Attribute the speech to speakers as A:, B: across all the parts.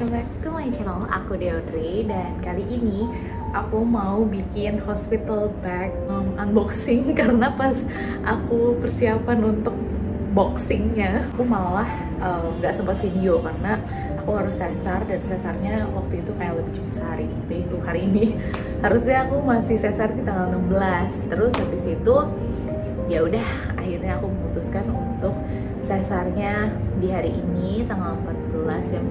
A: welcome back to my channel. Aku Deodri dan kali ini aku mau bikin hospital bag unboxing karena pas aku persiapan untuk boxingnya aku malah nggak sempat video karena aku harus sesar dan sesarnya waktu itu kayak lebih cepat sehari. Itu hari ini harusnya aku masih sesar di tanggal 16. Terus habis itu ya udah akhirnya aku memutuskan untuk sesarnya di hari ini tanggal 14 jam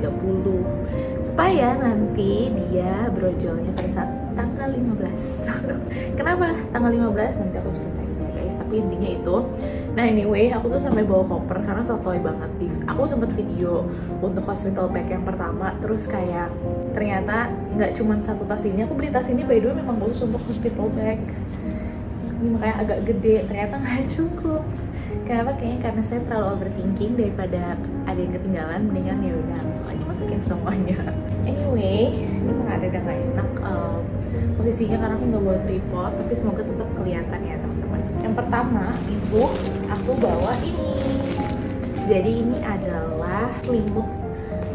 A: 23.30 supaya nanti dia brojolnya pada saat tanggal 15. Kenapa tanggal 15? Nanti aku ceritain ya guys, tapi intinya itu. Nah anyway, aku tuh sampai bawa koper karena sotoy banget. Aku sempet video untuk hospital bag yang pertama, terus kayak ternyata nggak cuma satu tas ini. Aku beli tas ini by the way memang khusus untuk hospital bag. Ini makanya agak gede, ternyata nggak cukup. Kenapa? Kayaknya karena saya terlalu overthinking, daripada ada yang ketinggalan, mendingan ya udah langsung aja masukin semuanya. Anyway, ini emang ada nggak enak posisinya karena aku nggak bawa tripod, tapi semoga tetap kelihatan ya teman-teman. Yang pertama itu aku bawa ini. Jadi ini adalah selimut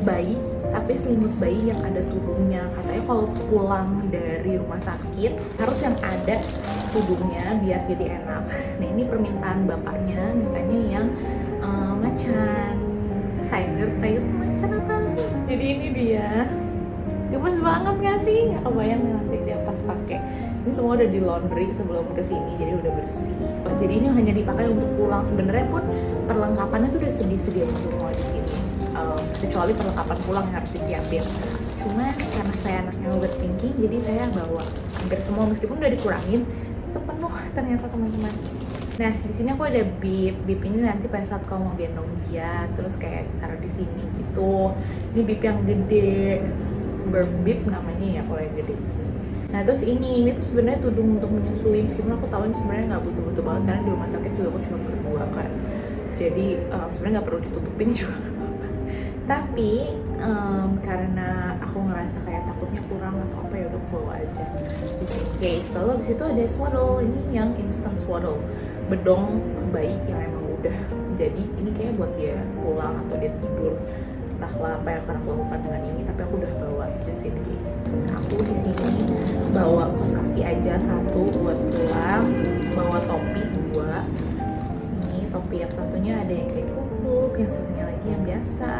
A: bayi, tapi selimut bayi yang ada tudungnya. Katanya kalau pulang dari rumah sakit harus yang ada tudungnya biar jadi enak. Nah ini permintaan bapaknya, mintanya yang macan tiger macan apa? Jadi ini dia. Gemes banget gak sih? Gak kebayang nanti dia pas pakai. Ini semua udah di laundry sebelum kesini, jadi udah bersih. Jadi ini hanya dipakai untuk pulang. Sebenarnya pun perlengkapannya tuh udah sedia semua di sini. Kecuali perlengkapan pulang yang harus disiapin. Cuman karena saya anaknya overthinking, jadi saya bawa hampir semua meskipun udah dikurangin, tetap penuh ternyata teman-teman. Nah di sini aku ada bib ini nanti pada saat kamu mau gendong dia, terus kayak ditaruh di sini gitu. Ini bib yang gede, berbib namanya ya kalau yang gede. Nah terus ini tuh sebenarnya tudung untuk menyusui, meskipun aku tahu ini sebenarnya nggak butuh banget karena di rumah sakit juga aku cuma berdua kan. Jadi sebenarnya nggak perlu ditutupin juga. Tapi karena aku ngerasa kayak takutnya kurang atau apa ya udah aku bawa aja di sini guys. Lalu abis itu ada swaddle, ini yang instant swaddle, bedong bayi yang emang udah jadi. Ini kayak buat dia pulang atau dia tidur, entahlah apa yang akan aku lakukan dengan ini, tapi aku udah bawa di sini guys. Aku di sini bawa kaos kaki aja satu buat pulang, bawa topi dua. Ini topi yang satunya ada yang kayak kupluk, yang satunya lagi yang biasa.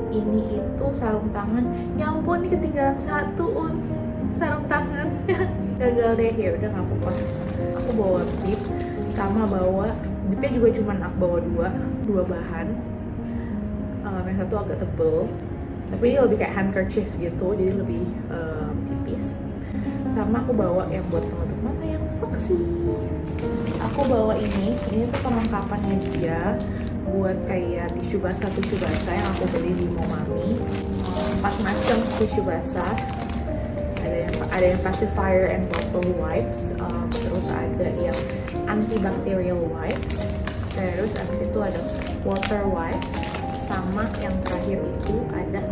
A: Ini itu sarung tangan. Ya ampun, ini ketinggalan satu sarung tangan. Gagal deh, ya udah nggak apa-apa. Aku bawa bib sama bawa bibnya juga cuman aku bawa dua bahan. Yang satu agak tebel, tapi ini lebih kayak handkerchief gitu, jadi lebih tipis. Sama aku bawa yang buat penutup mata yang foxy. Aku bawa ini tuh perlengkapannya dia buat kayak tisu basah yang aku beli di Momami. 4 macam tisu basah. Ada yang pacifier and bottle wipes, terus ada yang antibacterial wipes, terus abis itu ada water wipes, sama yang terakhir itu ada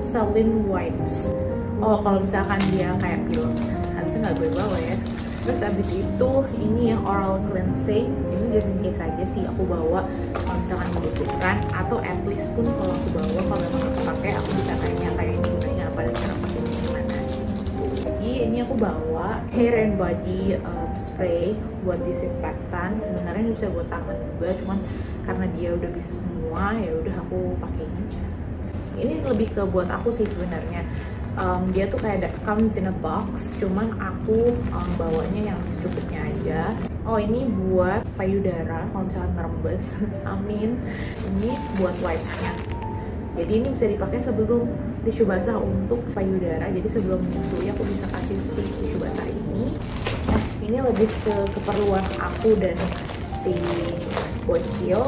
A: saline wipes. Oh kalau misalkan dia kayak pilek harusnya nggak gue bawa ya. Terus abis itu ini yang oral cleansing, ini just in case aja sih aku bawa kalau misalkan membutuhkan, atau at least pun kalau aku bawa kalau memang aku pakai aku bisa tanya kayak ini gunanya apa dan cara pakainya gimana. Jadi ini aku bawa hair and body spray buat disinfektan. Sebenarnya ini bisa buat tangan juga, cuman karena dia udah bisa semua ya udah aku pakai ini aja. Ini lebih ke buat aku sih sebenarnya. Dia tuh kayak comes in a box, cuman aku bawanya yang secukupnya aja. Oh ini buat payudara kalau misalkan ngerembes. Amin. Ini buat wipesnya. Jadi ini bisa dipakai sebelum tisu basah untuk payudara. Jadi sebelum menyusui aku bisa kasih si tisu basah ini. Nah ini lebih ke keperluan aku dan si bocil.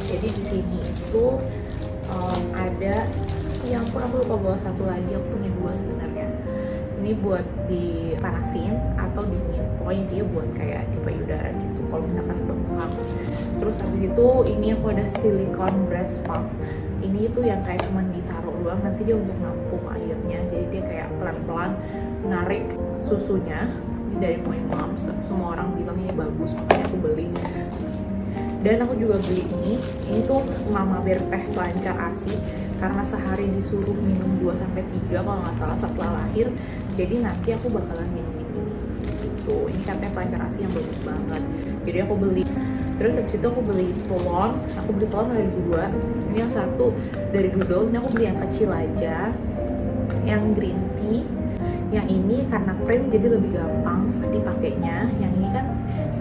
A: Jadi di sini itu ada, ya ampun aku lupa bawa satu lagi, aku punya dua sebenarnya. Ini buat dipanasin atau dingin, pokoknya intinya buat kayak di payudara gitu kalau misalkan bengkak. Terus habis itu ini aku ada silicone breast pump. Ini tuh yang kayak cuman ditaruh doang, nanti dia untuk nampung airnya, jadi dia kayak pelan-pelan narik susunya. Ini dari My Mom, semua orang bilang ini bagus makanya aku beli. Dan aku juga beli ini tuh Mama Bear Teh Pelancar ASI, karena sehari disuruh minum 2-3 kalau nggak salah setelah lahir. Jadi nanti aku bakalan minum ini. Tuh, ini katanya pelancar ASI yang bagus banget. Jadi aku beli. Terus habis itu aku beli telon. Aku beli telon ada 2. Ini yang satu dari Doodle. Ini aku beli yang kecil aja, yang green tea. Yang ini karena krim jadi lebih gampang dipakainya. Yang ini kan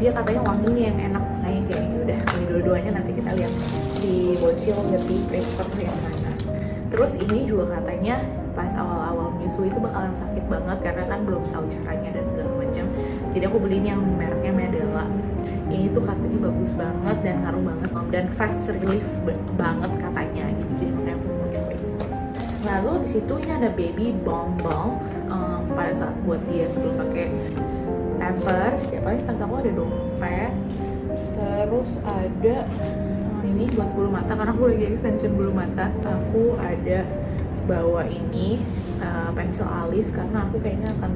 A: dia katanya wanginya yang enak, kayak ini. Udah beli dua-duanya, nanti kita lihat si bocil lebih prefer yang mana. Terus ini juga katanya pas awal-awal menyusui itu bakalan sakit banget karena kan belum tahu caranya dan segala macam. Jadi aku beli ini yang mereknya Medela. Ini tuh katanya bagus banget dan ngaruh banget dan fast relief banget katanya gitu. Jadi makanya aku mau coba ini. Lalu di situ ini ada baby balm pada saat buat dia sebelum pakai pampers. Ya paling tas aku ada dompet. Terus ada ini buat bulu mata karena aku lagi extension bulu mata. Aku ada bawa ini pensil alis karena aku kayaknya akan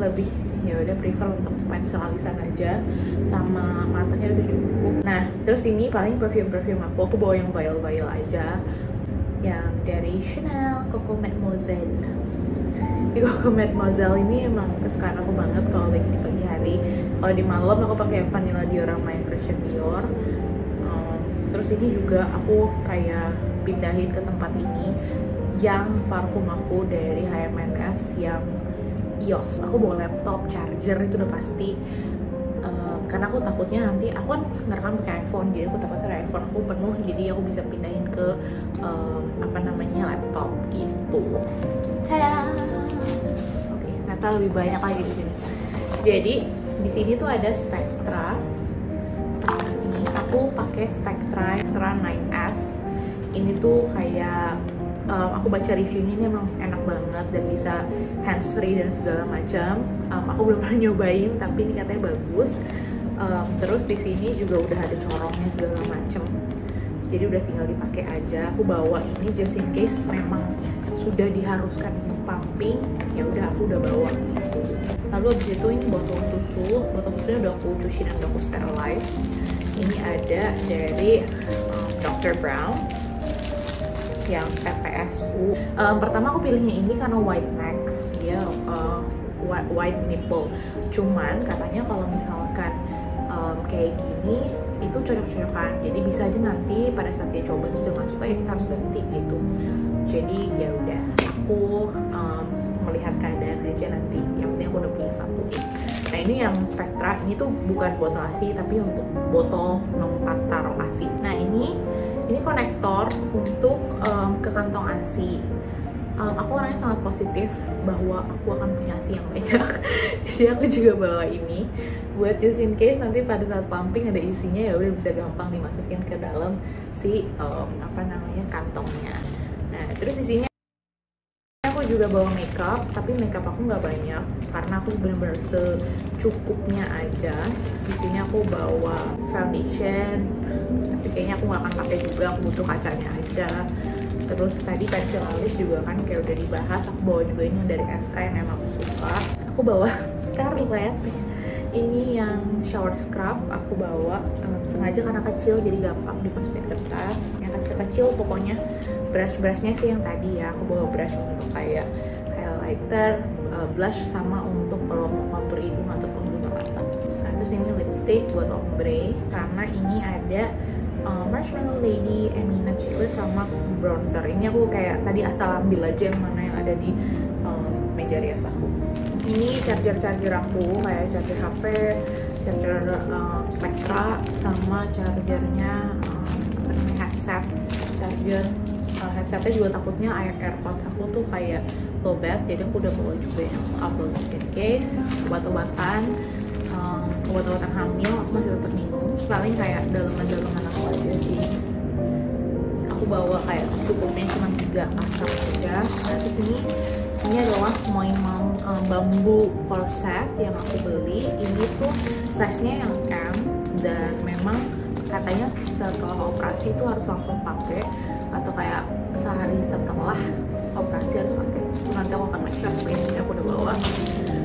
A: lebih ya udah prefer untuk pensil alisan aja, sama matanya udah cukup. Nah terus ini paling perfume aku bawa yang vial aja, yang dari Chanel Coco Mademoiselle. Coco Mademoiselle ini emang kesukaan aku banget kalau lagi di pagi hari. Kalau di malam aku pakai Vanilla Diorama yang Christian Dior. Terus ini juga aku kayak pindahin ke tempat ini yang parfum aku dari HMNS yang EOS. Aku bawa laptop, charger itu udah pasti. Karena aku takutnya nanti aku kan ngerekam pakai iPhone, jadi aku takutnya iPhone aku penuh, jadi aku bisa pindahin ke laptop gitu. Tada! Oke, ternyata lebih banyak lagi di sini. Jadi di sini tuh ada Spectra. Ini aku pakai Spectra 9S. Ini tuh kayak aku baca reviewnya ini emang enak banget dan bisa hands free dan segala macam. Aku belum pernah nyobain tapi ini katanya bagus. Terus di sini juga udah ada corongnya segala macam. Jadi udah tinggal dipakai aja. Aku bawa ini just in case memang sudah diharuskan untuk pumping. Ya udah aku udah bawa gitu. Lalu abis itu ini botol susu. Botol susunya udah aku cuci dan udah aku sterilize. Ini ada dari Dr. Brown yang PPSU. Pertama aku pilihnya ini karena wide neck, dia wide nipple. Cuman katanya kalau misalkan kayak gini itu cocok-cocokan. Jadi bisa aja nanti pada saat dia coba terus udah masuk kayak kita harus ganti gitu. Jadi ya udah aku melihat keadaan aja nanti. Yang penting aku udah punya satu. Nah ini yang Spectra, ini tuh bukan botol ASI tapi untuk botol tempat taruh ASI. Nah ini konektor untuk ke kantong ASI. Aku orangnya sangat positif bahwa aku akan punya ASI yang banyak. Jadi aku juga bawa ini buat just in case nanti pada saat pumping ada isinya, ya udah bisa gampang dimasukin ke dalam si kantongnya. Nah terus di sini aku juga bawa makeup, tapi makeup aku nggak banyak karena aku benar-benar secukupnya aja. Di sini aku bawa foundation, tapi kayaknya aku nggak akan pakai juga, aku butuh kacanya aja. Terus tadi pensil alis juga kan kayak udah dibahas, aku bawa juga ini dari SK yang emang aku suka. Aku bawa Scarlett, ini yang shower scrub aku bawa sengaja karena kecil jadi gampang dimasukin ke tas. Yang kecil-kecil pokoknya. Brush-brushnya sih yang tadi ya, aku bawa brush untuk kayak highlighter, blush, sama untuk kalau mau contour hidung ataupun bulu mata. Nah terus ini lipstick buat ombre karena ini ada Marshmallow Lady, Emina Chocolate, sama bronzer. Ini aku kayak tadi asal ambil aja yang mana yang ada di meja rias aku. Ini charger aku kayak charger HP, charger Spectra, sama chargernya headset. Charger headsetnya juga takutnya AirPods aku tuh kayak lowbat, jadi aku udah bawa juga yang upload just in case. Obat-obatan hamil aku masih tetap minum, paling kayak daleman aku aja sih. Aku bawa kayak secukupnya cuma 3 pasang aja. Nah terus ini adalah Moi Mom bambu corset yang aku beli. Ini tuh size-nya yang M dan memang katanya setelah operasi itu harus langsung pakai atau kayak sehari setelah operasi harus pakai. Nanti aku akan make sure ini aku udah bawa.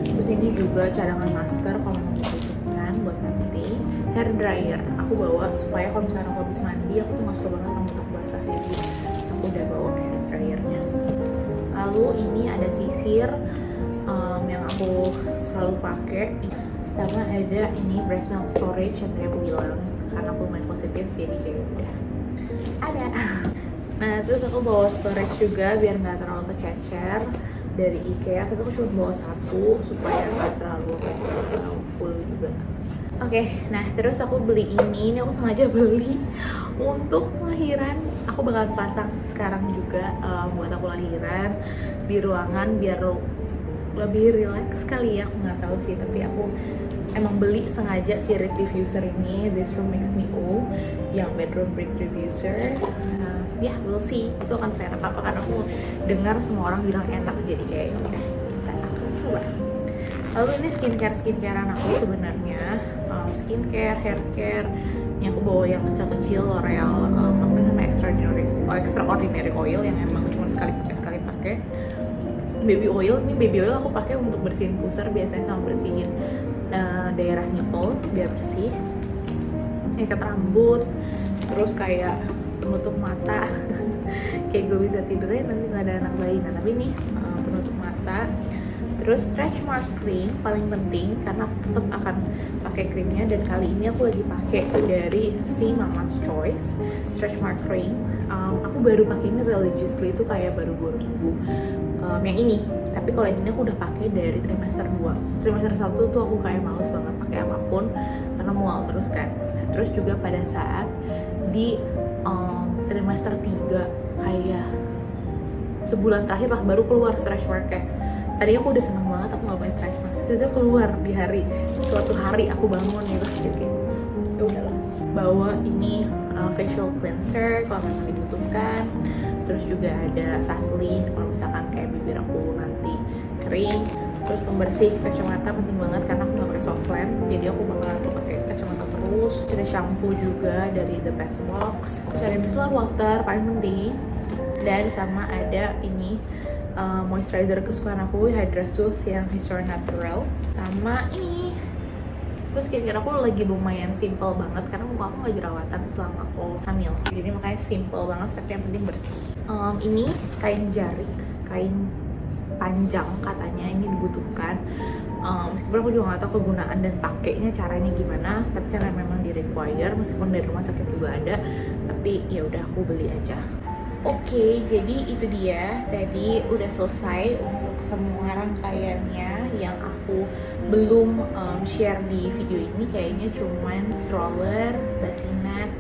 A: Terus ini juga cadangan masker kalau mau dibutuhkan buat nanti. Hair dryer aku bawa supaya kalau misalnya aku habis mandi aku tuh nggak suka banget rambut aku basah, jadi aku udah bawa hair dryernya. Lalu ini ada sisir yang aku selalu pakai, sama ada ini breast milk storage yang tadi aku bilang karena aku main positif jadi kayak udah ada. Nah terus aku bawa storage juga biar nggak terlalu kececer dari IKEA, tapi aku cuma bawa satu supaya nggak terlalu full juga. Oke, nah terus aku beli ini aku sengaja beli untuk lahiran. Aku bakal pasang sekarang juga buat aku lahiran di ruangan biar lebih relax kali ya, aku nggak tahu sih, tapi aku emang beli sengaja si Reed Diffuser ini, This Room Makes Me Oh, yang bedroom brick diffuser. Ya, we'll see itu akan saya apa karena aku dengar semua orang bilang enak, jadi kayak udah kita akan coba. Lalu ini skincarean aku sebenarnya, skincare, hair care. Ini aku bawa yang kecil-kecil L'Oreal apa namanya extraordinary oil yang emang cuma sekali pakai. Baby oil, ini baby oil aku pakai untuk bersihin pusar biasanya sama bersihin daerah nipple biar bersih, ikat rambut, terus kayak penutup mata kayak gue bisa tidurnya nanti nggak ada anak bayi. Nah tapi ini penutup mata, terus stretch mark cream paling penting karena aku tetap akan pakai krimnya, dan kali ini aku lagi pakai dari si Mama's Choice stretch mark cream. Aku baru pakai ini religiously itu kayak baru 2 minggu yang ini, tapi kalau yang ini aku udah pakai dari trimester 2. Trimester 1 tuh aku kayak males banget pakai apapun karena mual terus kan. Nah, terus juga pada saat di trimester 3 kayak sebulan terakhir lah baru keluar stretch marknya. Tadi aku udah seneng banget aku nggak pakai stretch mark, terus keluar di suatu hari aku bangun gitu, jadi ya udahlah. Bawa ini facial cleanser kalau memang dibutuhkan, terus juga ada Vaseline kalau misalkan kayak bibir aku nanti kering, terus pembersih kacamata penting banget karena aku nggak pakai soft lens, jadi aku bakalan pakai kacamata terus. Ada shampoo juga dari The Bath Works, terus ada micellar water paling penting, dan sama ada ini moisturizer kesukaan aku Hydra Soothe yang Histoire Natural, sama ini. Terus kira-kira aku lagi lumayan simple banget karena muka aku nggak jerawatan selama aku hamil, jadi makanya simple banget tapi yang penting bersih. Ini kain jarik, kain panjang katanya ini dibutuhkan. Meskipun aku juga nggak tahu kegunaan dan pakainya caranya gimana, tapi karena memang di require, meskipun dari rumah sakit juga ada, tapi ya udah aku beli aja. Oke, jadi itu dia tadi udah selesai untuk semua rangkaiannya yang aku belum share di video ini. Kayaknya cuman stroller, bassinet,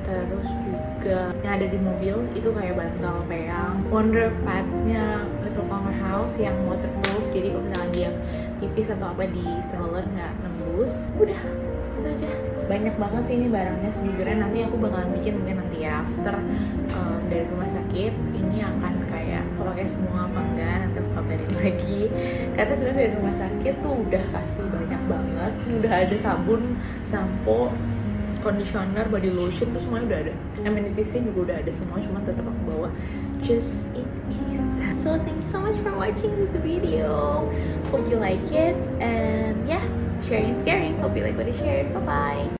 A: terus juga yang ada di mobil itu kayak bantal peyang, wonder padnya Little Palmer House yang waterproof, jadi kalau misalnya dia pipis atau apa di stroller nggak nembus. Udah, itu aja. Banyak banget sih ini barangnya sejujurnya. Nanti aku bakalan bikin mungkin nanti ya after dari rumah sakit ini akan kayak pakai semua apa enggak, nanti aku kabarin lagi. Karena sebenarnya dari rumah sakit tuh udah kasih banyak banget, udah ada sabun, sampo, conditioner, body lotion tuh semuanya udah ada. Amenities-nya juga udah ada semua, cuman tetap aku bawa just in case. So thank you so much for watching this video. Hope you like it, and yeah, sharing is caring. Hope you like what I shared. Bye bye.